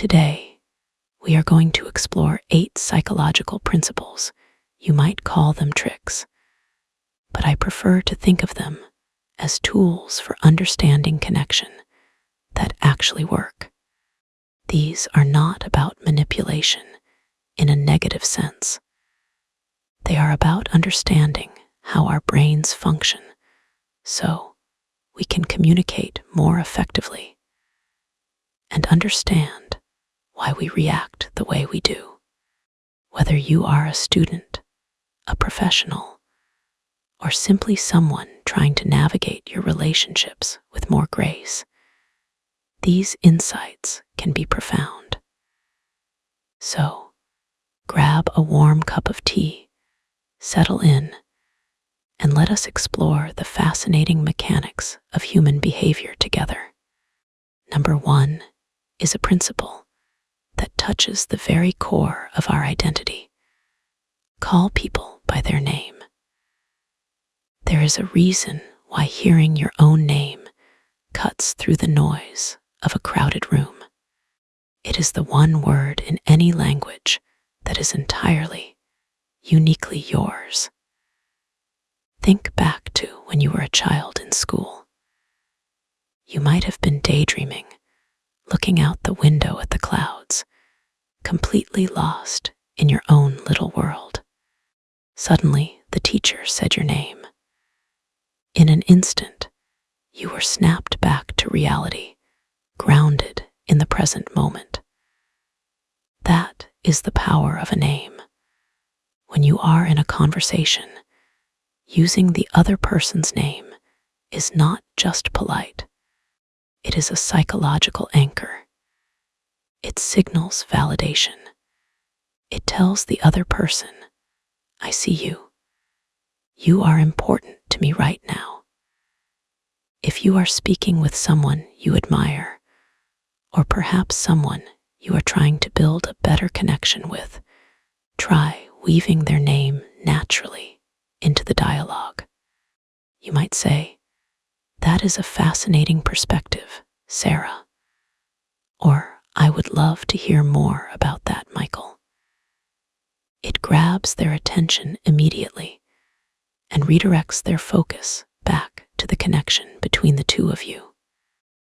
Today, we are going to explore 8 psychological principles. You might call them tricks, but I prefer to think of them as tools for understanding connection that actually work. These are not about manipulation in a negative sense. They are about understanding how our brains function so we can communicate more effectively and understand why we react the way we do. Whether you are a student, a professional, or simply someone trying to navigate your relationships with more grace, these insights can be profound. So, grab a warm cup of tea, settle in, and let us explore the fascinating mechanics of human behavior together. Number 1 is a principle that touches the very core of our identity. Call people by their name. There is a reason why hearing your own name cuts through the noise of a crowded room. It is the one word in any language that is entirely, uniquely yours. Think back to when you were a child in school. You might have been daydreaming, looking out the window at the clouds, completely lost in your own little world. Suddenly, the teacher said your name. In an instant, you were snapped back to reality, grounded in the present moment. That is the power of a name. When you are in a conversation, using the other person's name is not just polite. It is a psychological anchor. It signals validation. It tells the other person, I see you. You are important to me right now. If you are speaking with someone you admire, or perhaps someone you are trying to build a better connection with, try weaving their name naturally into the dialogue. You might say, that is a fascinating perspective, Sarah. Or, I would love to hear more about that, Michael. It grabs their attention immediately and redirects their focus back to the connection between the two of you.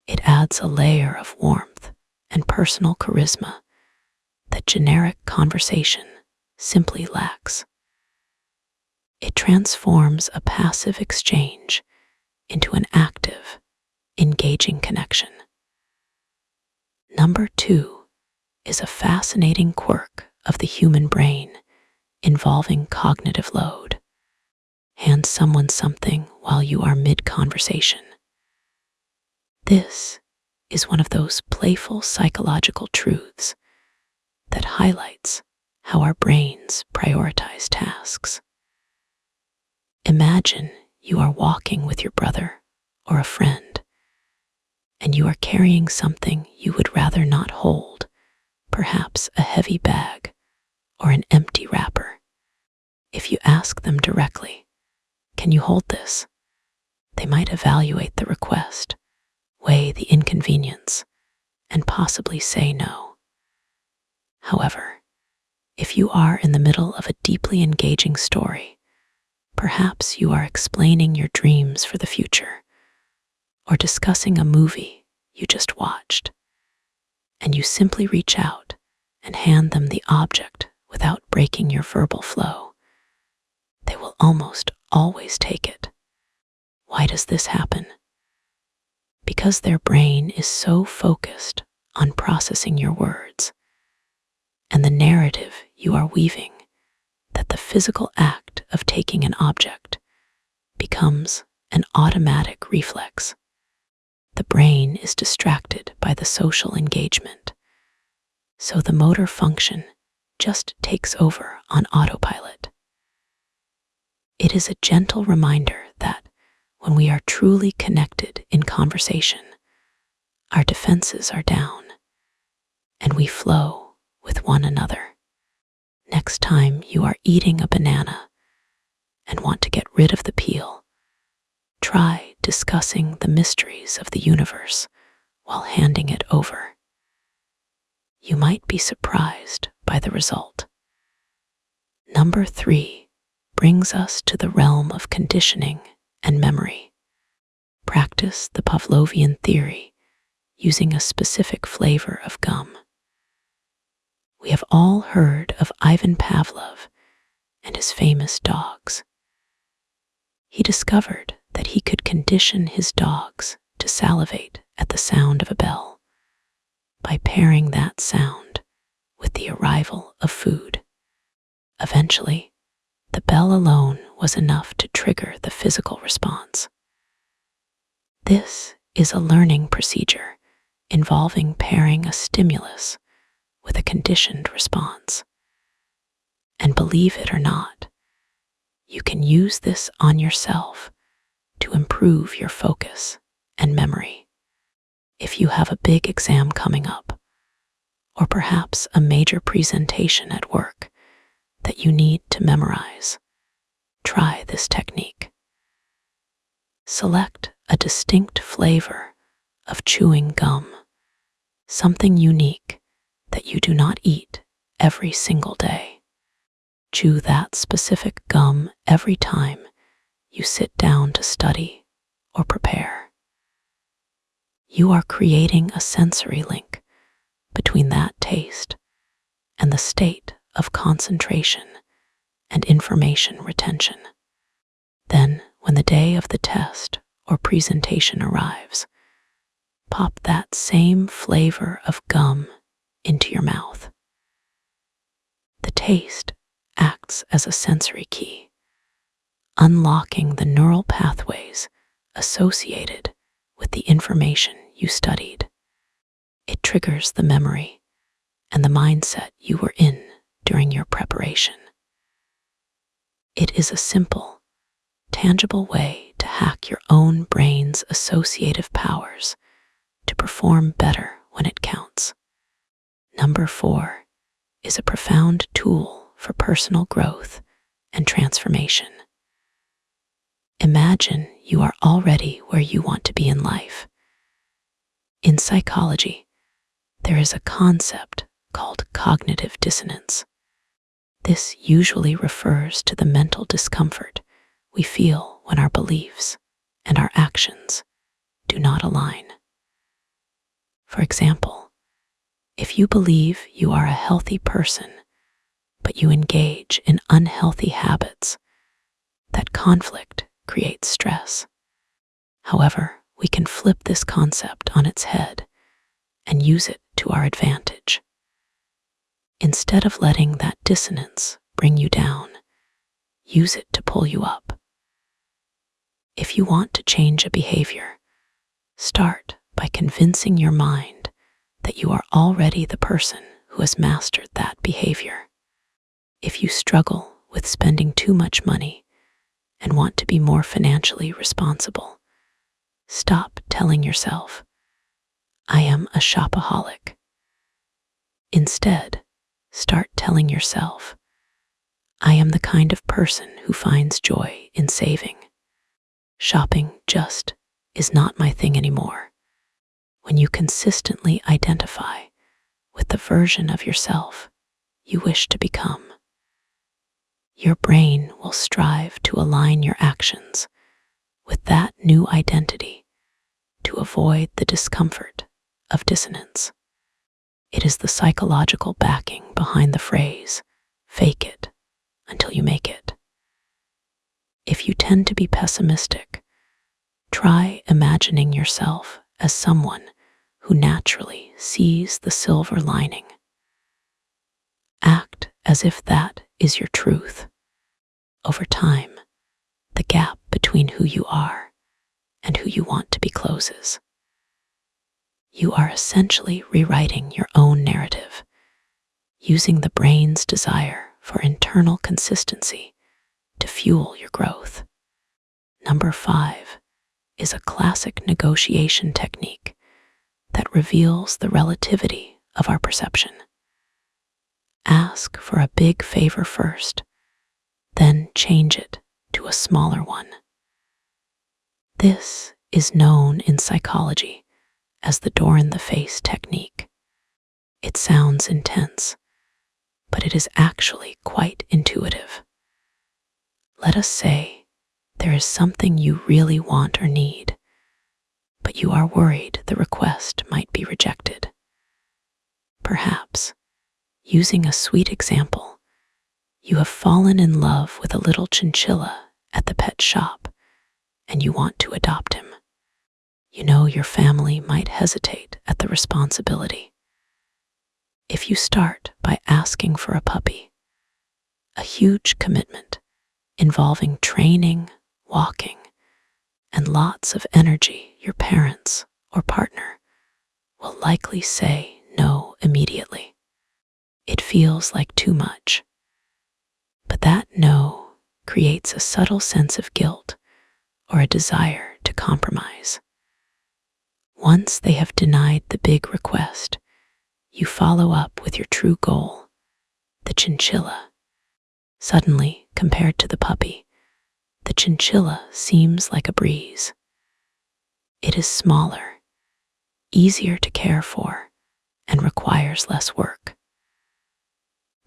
It adds a layer of warmth and personal charisma that generic conversation simply lacks. It transforms a passive exchange into an active, engaging connection. Number 2 is a fascinating quirk of the human brain involving cognitive load. Hand someone something while you are mid-conversation. This is one of those playful psychological truths that highlights how our brains prioritize tasks. Imagine you are walking with your brother or a friend, and you are carrying something you would rather not hold, perhaps a heavy bag or an empty wrapper. If you ask them directly, can you hold this? They might evaluate the request, weigh the inconvenience, and possibly say no. However, if you are in the middle of a deeply engaging story, perhaps you are explaining your dreams for the future, or discussing a movie you just watched, and you simply reach out and hand them the object without breaking your verbal flow, they will almost always take it. Why does this happen? Because their brain is so focused on processing your words and the narrative you are weaving that the physical act of taking an object becomes an automatic reflex. The brain is distracted by the social engagement, so the motor function just takes over on autopilot. It is a gentle reminder that when we are truly connected in conversation, our defenses are down and we flow with one another. Next time you are eating a banana and want to get rid of the peel, try discussing the mysteries of the universe while handing it over. You might be surprised by the result. Number 3 brings us to the realm of conditioning and memory. Practice the Pavlovian theory using a specific flavor of gum. We have all heard of Ivan Pavlov and his famous dogs. He discovered that he could condition his dogs to salivate at the sound of a bell by pairing that sound with the arrival of food. Eventually, the bell alone was enough to trigger the physical response. This is a learning procedure involving pairing a stimulus with a conditioned response. And believe it or not, you can use this on yourself to improve your focus and memory. If you have a big exam coming up, or perhaps a major presentation at work that you need to memorize, try this technique. Select a distinct flavor of chewing gum, something unique that you do not eat every single day. Chew that specific gum every time you sit down to study or prepare. You are creating a sensory link between that taste and the state of concentration and information retention. Then, when the day of the test or presentation arrives, pop that same flavor of gum into your mouth. The taste acts as a sensory key, unlocking the neural pathways associated with the information you studied. It triggers the memory and the mindset you were in during your preparation. It is a simple, tangible way to hack your own brain's associative powers to perform better when it counts. Number 4 is a profound tool for personal growth and transformation. Imagine you are already where you want to be in life. In psychology, there is a concept called cognitive dissonance. This usually refers to the mental discomfort we feel when our beliefs and our actions do not align. For example, if you believe you are a healthy person, but you engage in unhealthy habits, that conflict creates stress. However, we can flip this concept on its head and use it to our advantage. Instead of letting that dissonance bring you down, use it to pull you up. If you want to change a behavior, start by convincing your mind that you are already the person who has mastered that behavior. If you struggle with spending too much money and want to be more financially responsible, stop telling yourself, "I am a shopaholic." Instead, start telling yourself, "I am the kind of person who finds joy in saving. Shopping just is not my thing anymore." When you consistently identify with the version of yourself you wish to become, your brain will strive to align your actions with that new identity to avoid the discomfort of dissonance. It is the psychological backing behind the phrase, "fake it until you make it." If you tend to be pessimistic, try imagining yourself as someone who naturally sees the silver lining. Act as if that is your truth. Over time, the gap between who you are and who you want to be closes. You are essentially rewriting your own narrative, using the brain's desire for internal consistency to fuel your growth. Number 5 is a classic negotiation technique that reveals the relativity of our perception. Ask for a big favor first, then change it to a smaller one. This is known in psychology as the door in the face technique. It sounds intense, but it is actually quite intuitive. Let us say there is something you really want or need, but you are worried the request might be rejected. Perhaps, using a sweet example, you have fallen in love with a little chinchilla at the pet shop and you want to adopt him. You know your family might hesitate at the responsibility. If you start by asking for a puppy, a huge commitment involving training, walking, and lots of energy, your parents or partner will likely say no immediately. It feels like too much. But that no creates a subtle sense of guilt or a desire to compromise. Once they have denied the big request, you follow up with your true goal, the chinchilla. Suddenly, compared to the puppy, the chinchilla seems like a breeze. It is smaller, easier to care for, and requires less work.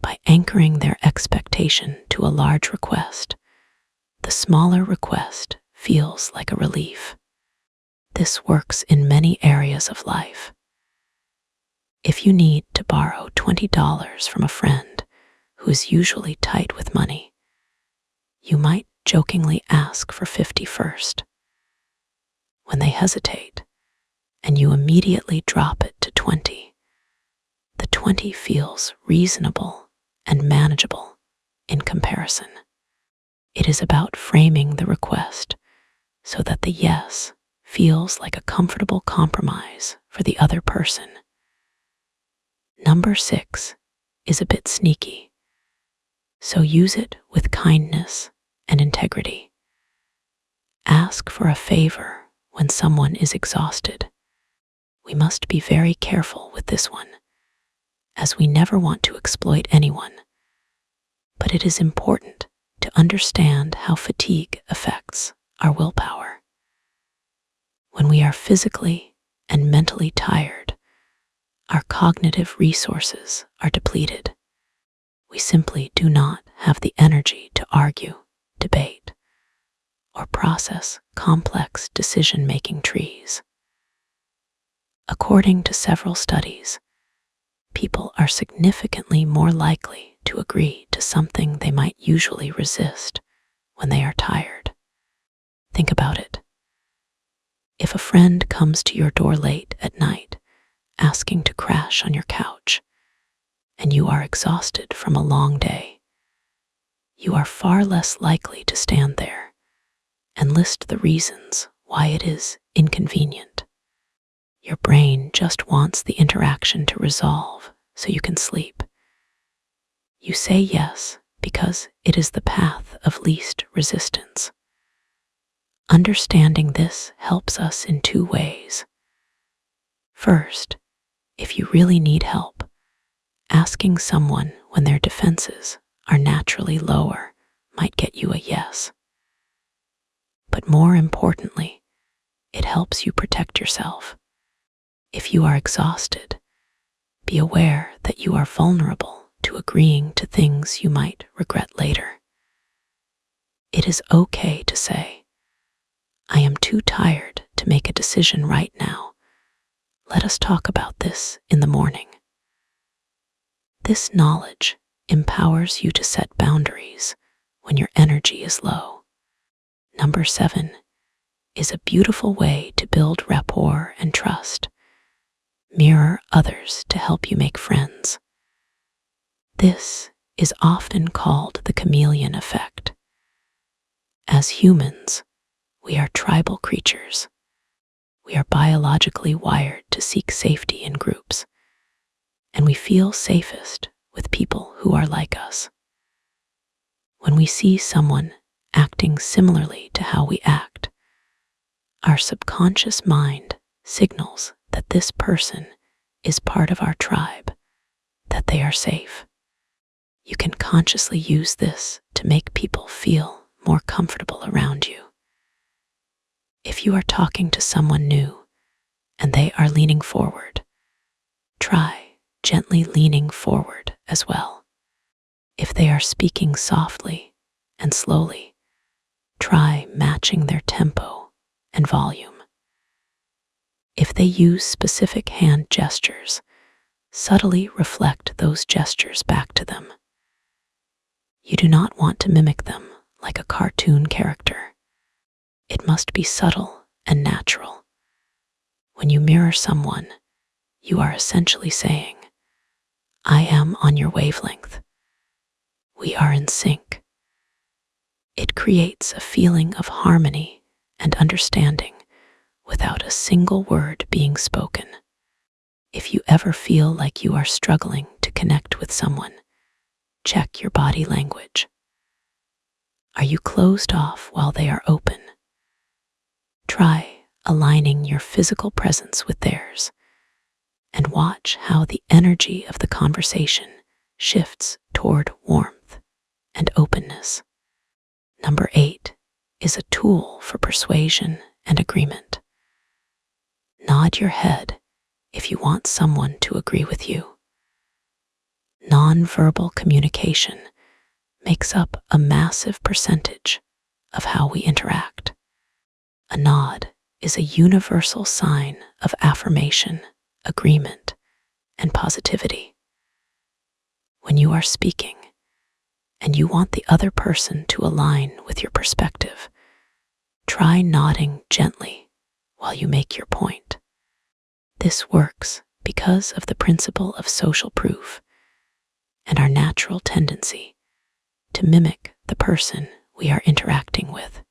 By anchoring their expectation to a large request, the smaller request feels like a relief. This works in many areas of life. If you need to borrow $20 from a friend who is usually tight with money, you might jokingly ask for 50 first. When they hesitate, and you immediately drop it to 20, the 20 feels reasonable and manageable in comparison. It is about framing the request so that the yes feels like a comfortable compromise for the other person. Number 6 is a bit sneaky, so use it with kindness and integrity. Ask for a favor when someone is exhausted. We must be very careful with this one, as we never want to exploit anyone. But it is important to understand how fatigue affects our willpower. When we are physically and mentally tired, our cognitive resources are depleted. We simply do not have the energy to argue, debate, or process complex decision-making trees. According to several studies, people are significantly more likely to agree to something they might usually resist when they are tired. Think about it. If a friend comes to your door late at night, asking to crash on your couch, and you are exhausted from a long day, you are far less likely to stand there and list the reasons why it is inconvenient. Your brain just wants the interaction to resolve so you can sleep. You say yes because it is the path of least resistance. Understanding this helps us in 2 ways. First, if you really need help, asking someone when their defenses are naturally lower might get you a yes. But more importantly, it helps you protect yourself. If you are exhausted, be aware that you are vulnerable to agreeing to things you might regret later. It is okay to say, "I am too tired to make a decision right now. Let us talk about this in the morning." This knowledge empowers you to set boundaries when your energy is low. Number 7 is a beautiful way to build rapport and trust. Mirror others to help you make friends. This is often called the chameleon effect. As humans, we are tribal creatures. We are biologically wired to seek safety in groups, and we feel safest with people who are like us. When we see someone acting similarly to how we act, our subconscious mind signals that this person is part of our tribe, that they are safe. You can consciously use this to make people feel more comfortable around you. If you are talking to someone new and they are leaning forward, try gently leaning forward as well. If they are speaking softly and slowly, try matching their tempo and volume. If they use specific hand gestures, subtly reflect those gestures back to them. You do not want to mimic them like a cartoon character. It must be subtle and natural. When you mirror someone, you are essentially saying, I am on your wavelength. We are in sync. It creates a feeling of harmony and understanding without a single word being spoken. If you ever feel like you are struggling to connect with someone, check your body language. Are you closed off while they are open? Try aligning your physical presence with theirs and watch how the energy of the conversation shifts toward warmth and openness. Number 8 is a tool for persuasion and agreement. Nod your head if you want someone to agree with you. Nonverbal communication makes up a massive percentage of how we interact. A nod is a universal sign of affirmation, agreement, and positivity. When you are speaking and you want the other person to align with your perspective, try nodding gently while you make your point. This works because of the principle of social proof and our natural tendency to mimic the person we are interacting with.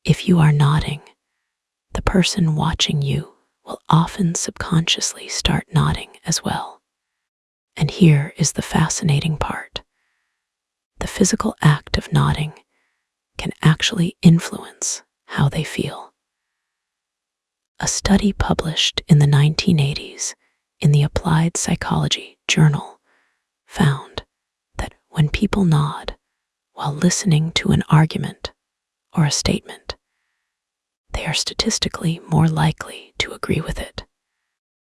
If you are nodding, the person watching you will often subconsciously start nodding as well. And here is the fascinating part. The physical act of nodding can actually influence how they feel. A study published in the 1980s in the Applied Psychology Journal found that when people nod while listening to an argument or a statement, they are statistically more likely to agree with it.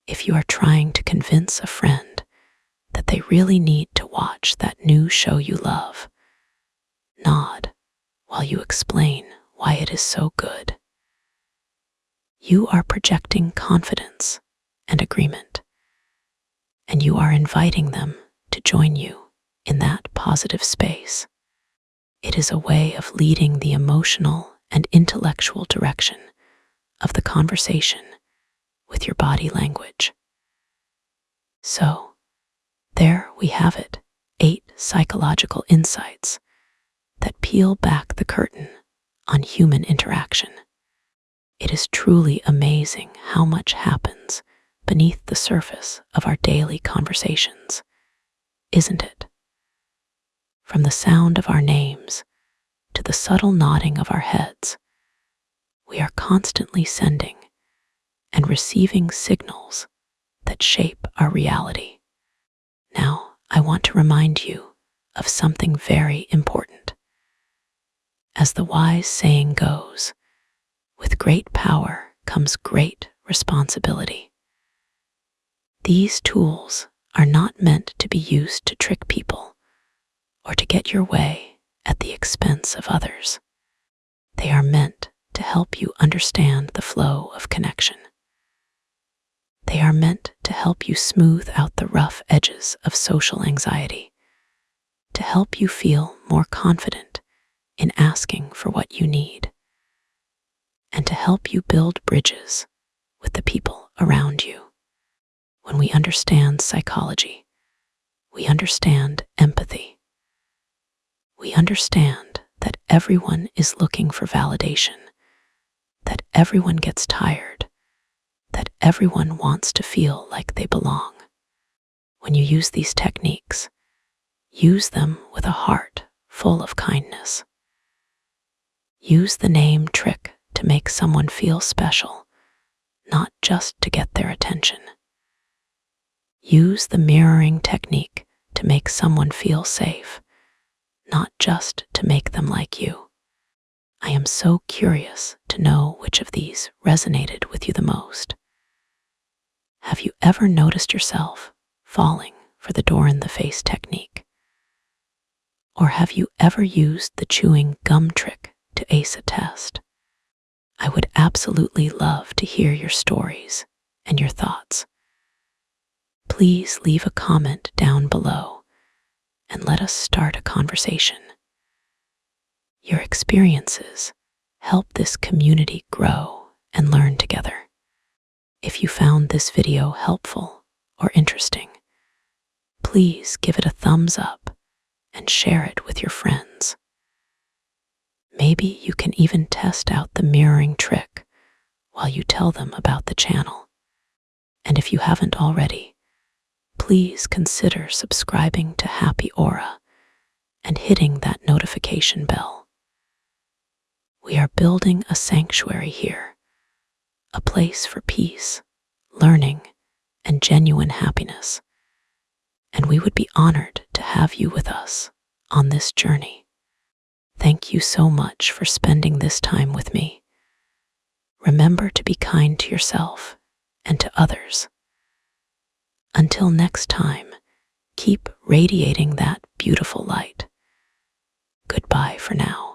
If you are trying to convince a friend that they really need to watch that new show you love, nod while you explain why it is so good. You are projecting confidence and agreement, and you are inviting them to join you in that positive space. It is a way of leading the emotional and intellectual direction of the conversation with your body language. So, there we have it, 8 psychological insights that peel back the curtain on human interaction. It is truly amazing how much happens beneath the surface of our daily conversations, isn't it? From the sound of our names to the subtle nodding of our heads, we are constantly sending and receiving signals that shape our reality. Now, I want to remind you of something very important. As the wise saying goes, with great power comes great responsibility. These tools are not meant to be used to trick people or to get your way at the expense of others. They are meant to help you understand the flow of connection. They are meant to help you smooth out the rough edges of social anxiety, to help you feel more confident in asking for what you need, and to help you build bridges with the people around you. When we understand psychology, we understand empathy. We understand that everyone is looking for validation, that everyone gets tired, that everyone wants to feel like they belong. When you use these techniques, use them with a heart full of kindness. Use the name trick to make someone feel special, not just to get their attention. Use the mirroring technique to make someone feel safe, not just to make them like you. I am so curious to know which of these resonated with you the most. Have you ever noticed yourself falling for the door in the face technique? Or have you ever used the chewing gum trick to ace a test? I would absolutely love to hear your stories and your thoughts. Please leave a comment down below and let us start a conversation. Your experiences help this community grow and learn together. If you found this video helpful or interesting, please give it a thumbs up and share it with your friends. Maybe you can even test out the mirroring trick while you tell them about the channel. And if you haven't already, please consider subscribing to Happy Aura and hitting that notification bell. We are building a sanctuary here, a place for peace, learning, and genuine happiness. And we would be honored to have you with us on this journey. Thank you so much for spending this time with me. Remember to be kind to yourself and to others. Until next time, keep radiating that beautiful light. Goodbye for now.